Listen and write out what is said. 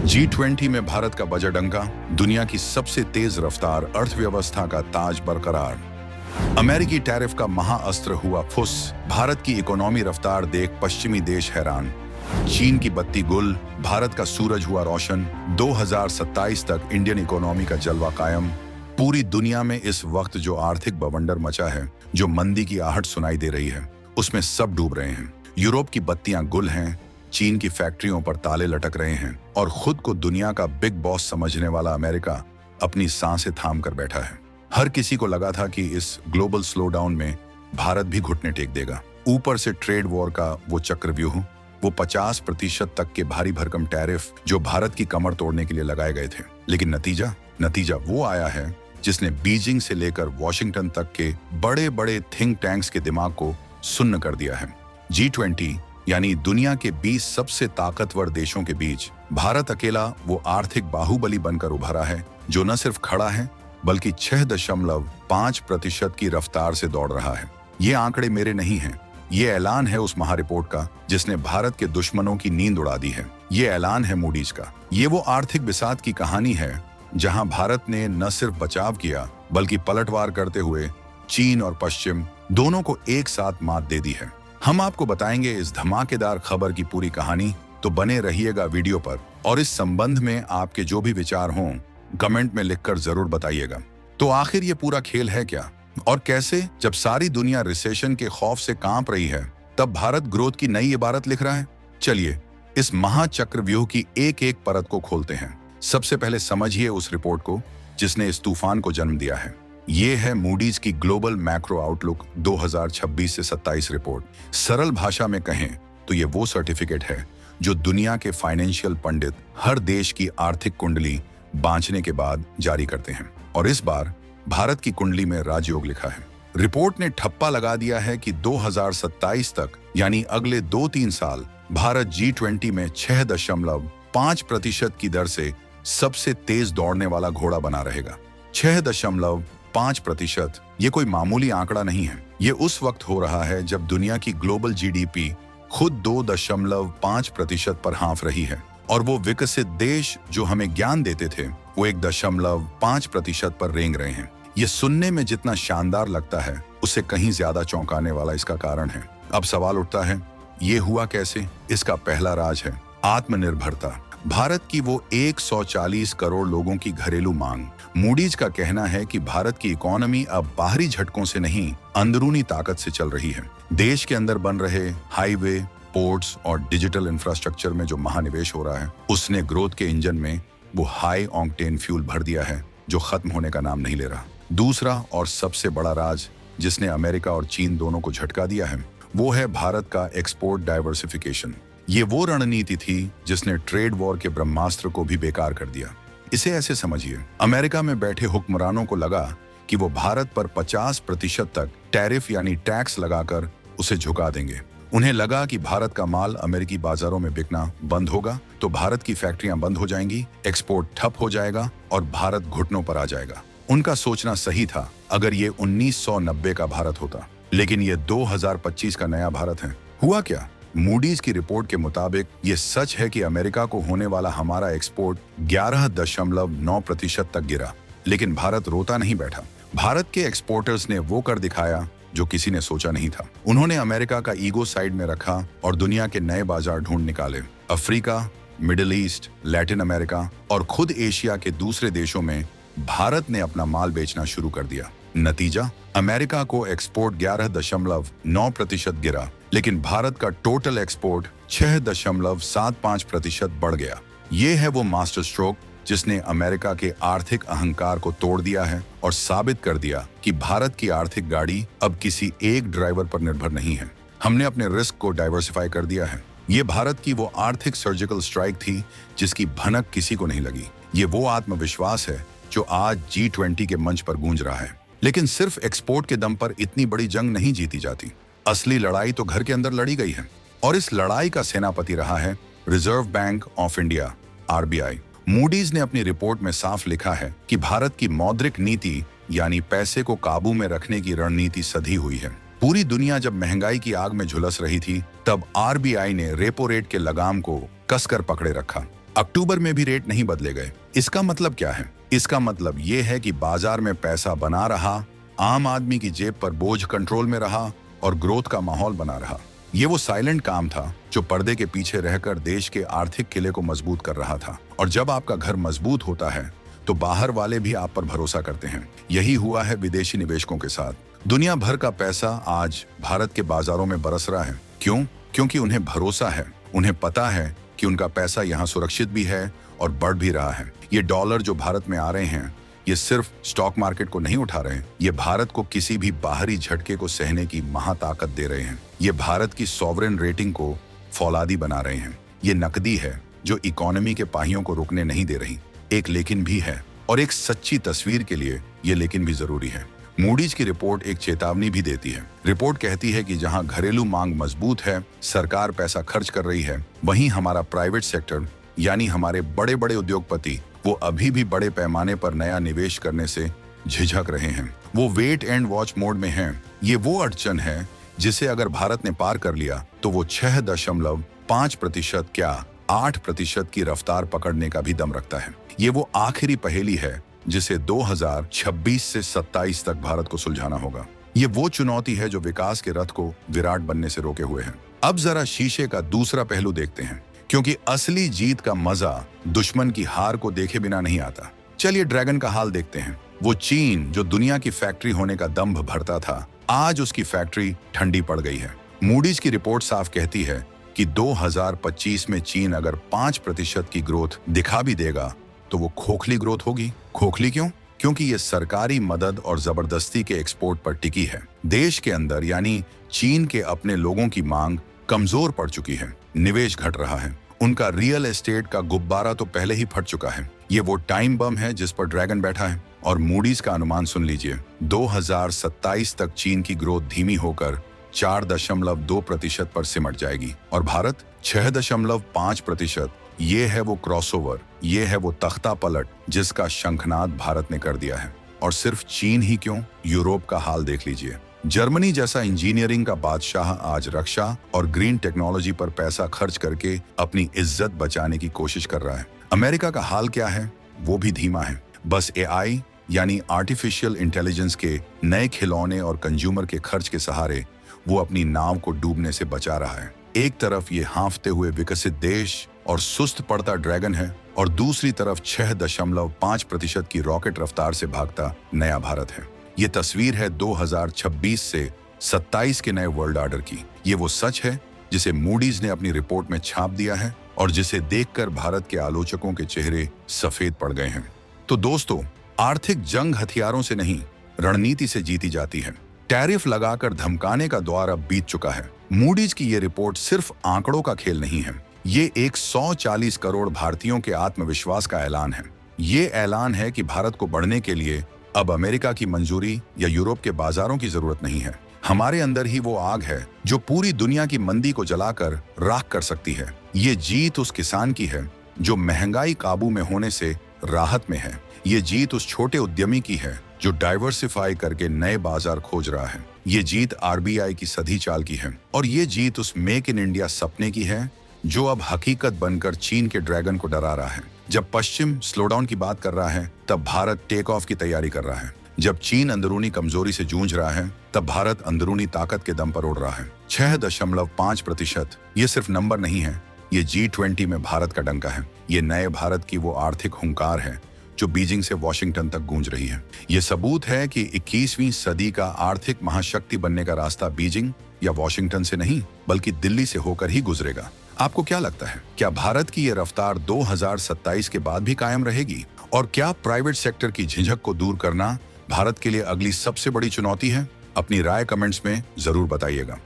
G20 में भारत का budget अंका, दुनिया की सबसे तेज रफ्तार अर्थव्यवस्था का ताज बरकरार। अमेरिकी टैरिफ का महाअस्त्र हुआ फुस, भारत की इकोनॉमी रफ्तार देख पश्चिमी देश हैरान। चीन की बत्ती गुल, भारत का सूरज हुआ रोशन। 2027 तक इंडियन इकोनॉमी का जलवा कायम। पूरी दुनिया में इस वक्त जो आर्थिक बवंडर मचा है, जो मंदी की आहट सुनाई दे रही है, उसमें सब डूब रहे हैं। यूरोप की बत्तियां गुल हैं, चीन की फैक्ट्रियों पर ताले लटक रहे हैं और खुद को दुनिया का बिग बॉस समझने वाला अमेरिका अपनी सांसें थाम कर बैठा है। हर किसी को लगा था कि इस ग्लोबल स्लोडाउन में भारत भी घुटने टेक देगा। ऊपर से ट्रेड वॉर का वो चक्रव्यूह, वो 50% तक के भारी भरकम टैरिफ जो भारत की कमर तोड़ने के लिए लगाए गए थे। लेकिन नतीजा वो आया है जिसने बीजिंग से लेकर वॉशिंगटन तक के बड़े बड़े थिंक टैंक्स के दिमाग को सुन्न कर दिया है। G20 यानी दुनिया के 20 सबसे ताकतवर देशों के बीच भारत अकेला वो आर्थिक बाहुबली बनकर उभरा है जो न सिर्फ खड़ा है बल्कि 6.5% की रफ्तार से दौड़ रहा है। ये आंकड़े मेरे नहीं हैं, ये ऐलान है उस महारिपोर्ट का जिसने भारत के दुश्मनों की नींद उड़ा दी है। ये ऐलान है मूडीज का। ये वो आर्थिक बिसात की कहानी है जहां भारत ने न सिर्फ बचाव किया बल्कि पलटवार करते हुए चीन और पश्चिम दोनों को एक साथ मात दे दी है। हम आपको बताएंगे इस धमाकेदार खबर की पूरी कहानी, तो बने रहिएगा वीडियो पर। और इस संबंध में आपके जो भी विचार हों कमेंट में लिखकर जरूर बताइएगा। तो आखिर ये पूरा खेल है क्या और कैसे? जब सारी दुनिया रिसेशन के खौफ से कांप रही है, तब भारत ग्रोथ की नई इबारत लिख रहा है। चलिए इस महाचक्रव्यूह की एक एक परत को खोलते हैं। सबसे पहले समझिए उस रिपोर्ट को जिसने इस तूफान को जन्म दिया है। ये है मूडीज की ग्लोबल मैक्रो आउटलुक 2026 से 27 रिपोर्ट। सरल भाषा में कहें तो ये वो सर्टिफिकेट है जो दुनिया के फाइनेंशियल पंडित हर देश की आर्थिक कुंडली बांचने के बाद जारी करते हैं। और इस बार भारत की कुंडली में राजयोग लिखा है। रिपोर्ट ने ठप्पा लगा दिया है कि 2027 तक यानी अगले 2-3 साल भारत G20 में 6.5% की दर से सबसे तेज दौड़ने वाला घोड़ा बना रहेगा। 6.5% ये कोई मामूली आंकड़ा नहीं है। ये उस वक्त हो रहा है जब दुनिया की ग्लोबल GDP खुद 2.5% पर हाँफ रही है और वो विकसित देश जो हमें ज्ञान देते थे वो 1.5% पर रेंग रहे हैं। ये सुनने में जितना शानदार लगता है उससे कहीं ज्यादा चौंकाने वाला इसका कारण है। अब सवाल उठता है, ये हुआ कैसे? इसका पहला राज है आत्मनिर्भरता। भारत की वो 140 करोड़ लोगों की घरेलू मांग। मूडीज का कहना है कि भारत की इकोनॉमी अब बाहरी झटकों से नहीं अंदरूनी ताकत से चल रही है। देश के अंदर बन रहे हाईवे, पोर्ट्स और डिजिटल इंफ्रास्ट्रक्चर में जो महानिवेश हो रहा है उसने ग्रोथ के इंजन में वो हाई ऑक्टेन फ्यूल भर दिया है जो खत्म होने का नाम नहीं ले रहा। दूसरा और सबसे बड़ा राज जिसने अमेरिका और चीन दोनों को झटका दिया है वो है भारत का एक्सपोर्ट डाइवर्सिफिकेशन। ये वो रणनीति थी जिसने ट्रेड वॉर के ब्रह्मास्त्र को भी बेकार कर दिया। इसे ऐसे समझिए, अमेरिका में बैठे हुक्मरानों को लगा कि वो भारत पर 50% तक टैरिफ यानी टैक्स लगाकर उसे झुका देंगे। उन्हें लगा कि भारत का माल अमेरिकी बाजारों में बिकना बंद होगा तो भारत की फैक्ट्रियां बंद हो जाएंगी, एक्सपोर्ट ठप हो जाएगा और भारत घुटनों पर आ जाएगा। उनका सोचना सही था अगर ये 1990 का भारत होता, लेकिन ये 2025 का नया भारत है। हुआ क्या? मूडीज की रिपोर्ट के मुताबिक ये सच है कि अमेरिका को होने वाला हमारा एक्सपोर्ट 11.9% तक गिरा, लेकिन भारत रोता नहीं बैठा। भारत के एक्सपोर्टर्स ने वो कर दिखाया जो किसी ने सोचा नहीं था। उन्होंने अमेरिका का ईगो साइड में रखा और दुनिया के नए बाजार ढूंढ निकाले। Africa, middle east, Latin America और खुद एशिया के दूसरे देशों में भारत ने अपना माल बेचना शुरू कर दिया। नतीजा, अमेरिका को एक्सपोर्ट 11.9% गिरा, लेकिन भारत का टोटल एक्सपोर्ट 6.75% बढ़ गया। ये है वो मास्टर स्ट्रोक जिसने अमेरिका के आर्थिक अहंकार को तोड़ दिया है और साबित कर दिया कि भारत की आर्थिक गाड़ी अब किसी एक ड्राइवर पर निर्भर नहीं है। हमने अपने रिस्क को डाइवर्सिफाई कर दिया है। ये भारत की वो आर्थिक सर्जिकल स्ट्राइक थी जिसकी भनक किसी को नहीं लगी। ये वो आत्मविश्वास है जो आज G20 के मंच पर गूंज रहा है। लेकिन सिर्फ एक्सपोर्ट के दम पर इतनी बड़ी जंग नहीं जीती जाती। असली लड़ाई तो घर के अंदर लड़ी गई है और इस लड़ाई का सेनापति रहा है reserve bank of India RBI। Moody's ने अपनी रिपोर्ट में साफ लिखा है कि भारत की मौद्रिक नीति यानी पैसे को काबू में रखने की रणनीति सधी हुई है। पूरी दुनिया जब महंगाई की आग में झुलस रही थी तब RBI ने रेपो रेट के लगाम को कसकर पकड़े रखा। अक्टूबर में भी रेट नहीं बदले गए। इसका मतलब क्या है? इसका मतलब ये है कि बाजार में पैसा बना रहा, आम आदमी की जेब पर बोझ कंट्रोल में रहा और ग्रोथ का माहौल बना रहा। ये वो साइलेंट काम था जो पर्दे के पीछे रहकर देश के आर्थिक किले को मजबूत कर रहा था। और जब आपका घर मजबूत होता है तो बाहर वाले भी आप पर भरोसा करते हैं। यही हुआ है विदेशी निवेशकों के साथ। दुनिया भर का पैसा आज भारत के बाजारों में बरस रहा है। क्यों? क्योंकि उन्हें भरोसा है। उन्हें पता है कि उनका पैसा यहाँ सुरक्षित भी है और बढ़ भी रहा है। ये डॉलर जो भारत में आ रहे हैं, ये सिर्फ स्टॉक मार्केट को नहीं उठा रहे हैं, ये भारत को किसी भी बाहरी झटके को सहने की महाताकत दे रहे हैं। ये भारत की सॉवरेन रेटिंग को फौलादी बना रहे हैं। ये नकदी है जो इकोनॉमी के पहियों को रुकने नहीं दे रही। एक लेकिन भी है, और एक सच्ची तस्वीर के लिए ये लेकिन भी जरूरी है। मूडीज की रिपोर्ट एक चेतावनी भी देती है। रिपोर्ट कहती है कि जहां घरेलू मांग मजबूत है, सरकार पैसा खर्च कर रही है, वहीं हमारा प्राइवेट सेक्टर यानी हमारे बड़े बड़े उद्योगपति वो अभी भी बड़े पैमाने पर नया निवेश करने से झिझक रहे हैं। वो वेट एंड वॉच मोड में हैं। ये वो अड़चन है जिसे अगर भारत ने पार कर लिया तो वो 6.5% क्या 8% की रफ्तार पकड़ने का भी दम रखता है। ये वो आखिरी पहेली है जिसे 2026 से 27 तक भारत को सुलझाना होगा। ये वो चुनौती है जो विकास के रथ को विराट बनने से रोके हुए है। अब जरा शीशे का दूसरा पहलू देखते हैं, क्योंकि असली जीत का मजा दुश्मन की हार को देखे बिना नहीं आता। चलिए ड्रैगन का हाल देखते हैं। वो चीन जो दुनिया की फैक्ट्री होने का दंभ भरता था, आज उसकी फैक्ट्री ठंडी पड़ गई है। मूडीज की रिपोर्ट साफ कहती है कि 2025 में चीन अगर 5% की ग्रोथ दिखा भी देगा तो वो खोखली ग्रोथ होगी। खोखली क्यों? क्योंकि ये सरकारी मदद और जबरदस्ती के एक्सपोर्ट पर टिकी है। देश के अंदर यानी चीन के अपने लोगों की मांग कमजोर पड़ चुकी है, निवेश घट रहा है, उनका रियल एस्टेट का गुब्बारा तो पहले ही फट चुका है। ये वो टाइम बम है जिस पर ड्रैगन बैठा है। और मूडीज का अनुमान सुन लीजिए, 2027 तक चीन की ग्रोथ धीमी होकर 4.2% पर सिमट जाएगी और भारत 6.5%। ये है वो क्रॉसओवर, ये है वो तख्ता पलट जिसका शंखनाद भारत ने कर दिया है। और सिर्फ चीन ही क्यों, यूरोप का हाल देख लीजिए। जर्मनी जैसा इंजीनियरिंग का बादशाह आज रक्षा और ग्रीन टेक्नोलॉजी पर पैसा खर्च करके अपनी इज्जत बचाने की कोशिश कर रहा है। अमेरिका का हाल क्या है? वो भी धीमा है। बस एआई यानी आर्टिफिशियल इंटेलिजेंस के नए खिलौने और कंज्यूमर के खर्च के सहारे वो अपनी नाव को डूबने से बचा रहा है। एक तरफ ये हाँफते हुए विकसित देश और सुस्त पड़ता ड्रैगन है, और दूसरी तरफ 6.5% की रॉकेट रफ्तार से भागता नया भारत है। ये तस्वीर है 2026 से 27 के नए वर्ल्ड ऑर्डर की। ये वो सच है जिसे मूडीज ने अपनी रिपोर्ट में छाप दिया है और जिसे देखकर भारत के आलोचकों के चेहरे सफेद पड़ गए हैं। तो दोस्तों, आर्थिक जंग हथियारों से नहीं, रणनीति से जीती जाती है। टैरिफ लगाकर धमकाने का दौर अब बीत चुका है। मूडीज की ये रिपोर्ट सिर्फ आंकड़ों का खेल नहीं है, ये 140 करोड़ भारतीयों के आत्मविश्वास का ऐलान है। ये ऐलान है कि भारत को बढ़ने के लिए अब अमेरिका की मंजूरी या यूरोप के बाजारों की जरूरत नहीं है। हमारे अंदर ही वो आग है जो पूरी दुनिया की मंदी को जलाकर राख कर सकती है। ये जीत उस किसान की है जो महंगाई काबू में होने से राहत में है। ये जीत उस छोटे उद्यमी की है जो डाइवर्सिफाई करके नए बाजार खोज रहा है। ये जीत आरबीआई की सधी चाल की है। और ये जीत उस मेक इन इंडिया सपने की है जो अब हकीकत बनकर चीन के ड्रैगन को डरा रहा है। जब पश्चिम स्लोडाउन की बात कर रहा है, तब भारत टेक ऑफ की तैयारी कर रहा है। जब चीन अंदरूनी कमजोरी से जूझ रहा है, तब भारत अंदरूनी ताकत के दम पर उड़ रहा है। 6.5% ये सिर्फ नंबर नहीं है, ये G20 में भारत का डंका है। ये नए भारत की वो आर्थिक हुंकार है जो बीजिंग से वॉशिंगटन तक गूंज रही है। ये सबूत है कि 21वीं सदी का आर्थिक महाशक्ति बनने का रास्ता बीजिंग या वॉशिंगटन से नहीं, बल्कि दिल्ली से होकर ही गुजरेगा। आपको क्या लगता है, क्या भारत की ये रफ्तार 2027 के बाद भी कायम रहेगी? और क्या प्राइवेट सेक्टर की झिझक को दूर करना भारत के लिए अगली सबसे बड़ी चुनौती है? अपनी राय कमेंट्स में जरूर बताइएगा।